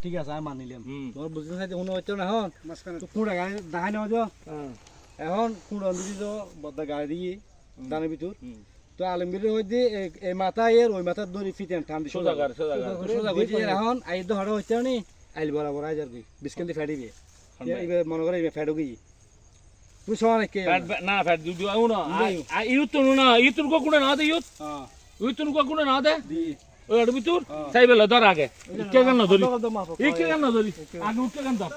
ঠিক আছে আমি মানিলাম তোমার বুঝতে চাইতে মনে হচ্ছে না এখন তো কুড়া গাড়ি দেখাই নেওয়া যাও এখন কুড়া দিদি তো বদ্দা গাড়ি দিয়ে দানের ভিতর তো আলমগীরের মধ্যে এই মাথা এর ওই মাথার দড়ি ফিতেন টান সোজা করছে এখন আইদ হড়া হচ্ছে নি আইল বরাবর আইজ আর কি বিস্কেন্দি ফেডিবে এবার মনে করে ফেডো কি তুই সমান কে না ফেড দুটো আউ না ইউত তো না ইউত কো কোন না দে ইউত ইউত কো কোন না দে ওই আড় ভিতর তাই বেলা ধর আগে কে গান না ধরি এই কে গান না ধরি আগে উঠতে গান ধর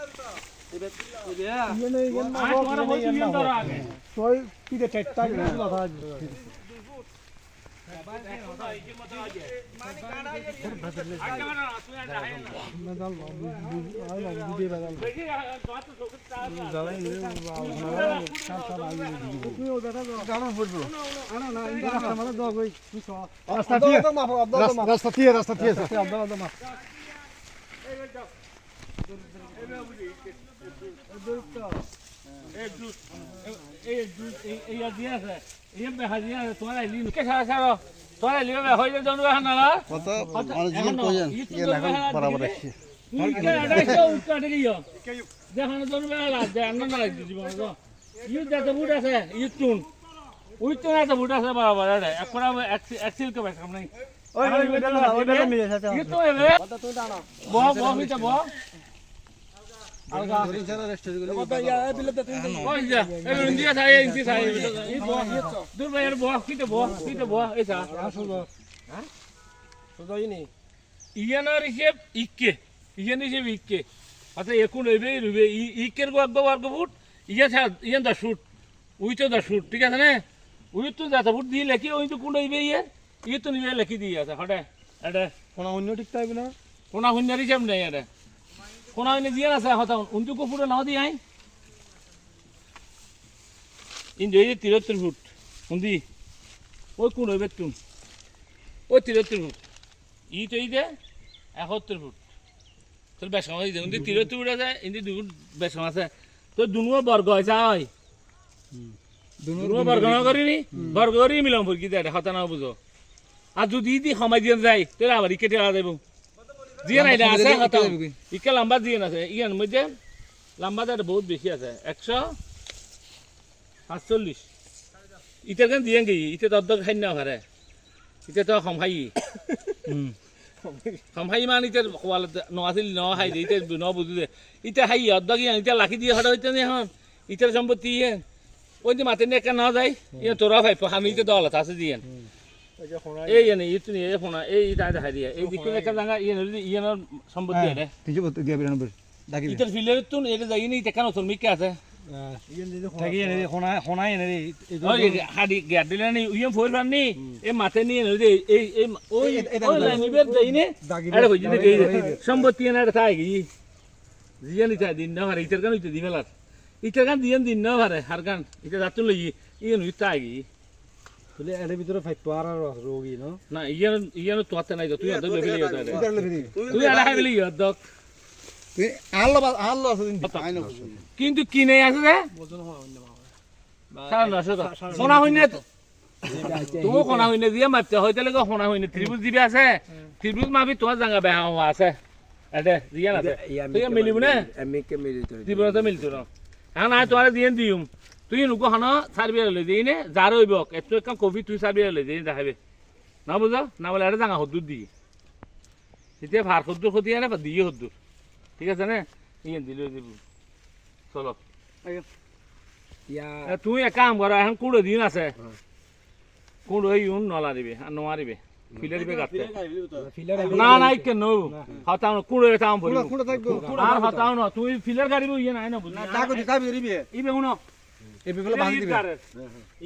ঠিক আছে না উই তো যাতা ফুট দিয়ে লেখি ওই তো কোন হইবে ই তো নিবে লেখি দিয়ে আছে হটে এটা কোনা অন্য ঠিক থাকবে না কোনা হুন্নারি কেম নেই এটা কোনা হইনে দিয়ে আছে হতা উনটু কো ফুটে নাও দি আই ইন যে 73 ফুট হুন্দি ওই কোন হইবে তুম ওই 73 ফুট ই তো এই যে 71 ফুট তোর বেশ সময় দিতে উনদি 73 ফুট আছে ইনদি দুই ফুট বেশ সময় আছে তো দুনো বর্গ আছে আই দুনো বর্গ না করিনি বর্গ করি মিলাম ফুট কি এটা হতা না বুঝো আর যদি দি সময় দিয়ে যায় তাহলে আবার কেটে আলা দেব দিয়ে নাই আছে হতা ইকে লম্বা দিয়ে আছে ইয়ার মধ্যে লম্বাটা বহুত বেশি আছে 147 ইটা কেন দিয়ে গই ইটা দদ খাই না পারে ইটা তো সমহাই সমহাই মানে ইটা কোয়াল ন আছিল ন খাই দে ইটা ন বুঝু দে ইটা হাই অর্ধ কি ইটা লাখি দিয়ে হড়া হইতে নি এখন ইটার সম্পত্তি ওই যে মাতে নেকা না যায় ইয়া তোরা ভাই আমি ইটা দল আছে দিয়ে এই জানি ইতু নি এই ফোনা এই ইটা দেখাই দিয়ে এই দিকে একটা জায়গা ইয়ানোর সম্পত্তি আছে কিছু বলতে দিয়া বিরান দাকি ইটার ফিলের তুন এটা যাই নি এটা কেন তোর মিকে আছে থাকি এনে হোনা হোনা এনে ওই হাডি গ্যাট দিলে নি ইয়ম ফোর ফানি এ মাতে নি এনে এই এই ওই ওই লাইনিবের যাই নি আরে কই যদি দেই সম্পত্তি এনে থাই কি জিয়ানি তা দিন না হারে ইটার কেন ইতে দিবেলার ইটার কেন দিন না হারে হার গান এটা যাতুন লই ইয়ন উইতাই কি বলে এর ভিতরে ফাইট পার রোগী ন না ইয়ানো তোতে নাই তুই অর্ধ বেবলি হতা তুই আলা হাইলি অর্ধ তুই আল্লো আছে কিন্তু কিনে আছে রে সারা নশো সোনা হইনে তুই কোনা হইনে দিয়া মাপতে হইতে লাগে সোনা হইনে ত্রিভুজ দিবি আছে ত্রিভুজ মাপি তোর জায়গা বেহা হওয়া আছে এতে দিয়া আছে তুই মিলিব না আমি কে মিলি তো দিবতে মিলতো না এখন আই তোরে দিয়ে দিম তুই নুকো হানো সার্ভে লই দেই নে যার হইব একটু একটা কফি তুই সার্ভে লই দেই দেখাবে না বুঝা না বলে এটা জাঙ্গা হদ্দুর দি এতিয়া ভার হদ্দুর খতি না বা দিয়ে হদ্দুর ঠিক আছে না ইয়ে দিলে দিব চলো ইয়া তুই এক কাম কর এখন কুড়ো দিন আছে কুড়ো ইউন নলা দিবে আর নোয়ারিবে ফিলার দিবে গাতে না না ইকে নো হাতাও কুড়ো এটাও পড়ি আর হাতাও না তুই ফিলার গাড়িবো ইয়ে নাই না বুঝ না টাকা দিবি দিবি ইবে হুনো এবেলা বাঁধি দিবে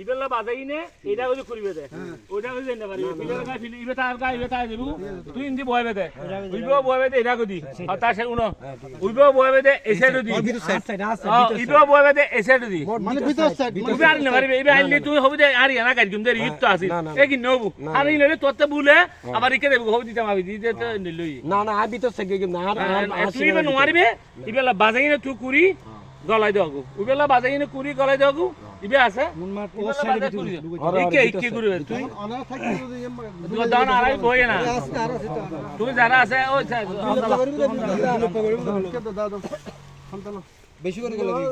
ইবেলা বাঁধাইনে এটা কইলে করিবে দে ওইটা কইলে না পারিবে ফিলার গাই ফিলি ইবে তার গাই ইবে তাই দেবু তুই ইন্দি বয়বে দে উইবে বয়বে দে এটা কদি হতা সে উনো উইবে বয়বে দে এই সাইড দি ইবে বয়বে দে এই সাইড দি মানে ভিতর সাইড উইবে আর না পারিবে ইবে আইলে তুই হবি দে আর ইয়ানা গাই দিম দে ইত তো আছে এ কি নবু আর ইলে তোতে বুলে আবার ইকে দেবু হবি দিতাম আবি দি দে তো নিলই না না আবি তো সগে না আর তুই ইবে নোয়ারিবে ইবেলা বাজাইনে তুই কুরি গলাই দাও উবেলা বাজাইনে কুরি গলাই দাও ইবে আছে মুন মাঠ ও ইবে সাইডে বাজার ভিতরে করি ঢুকে ওরে, ইকে ওরে, ইকে গুরু তুই অনার থাকতে যদি দুই দান আড়াই বই না আছে আর আছে তুমি যারা আছে ওই বেশি করে গেল কি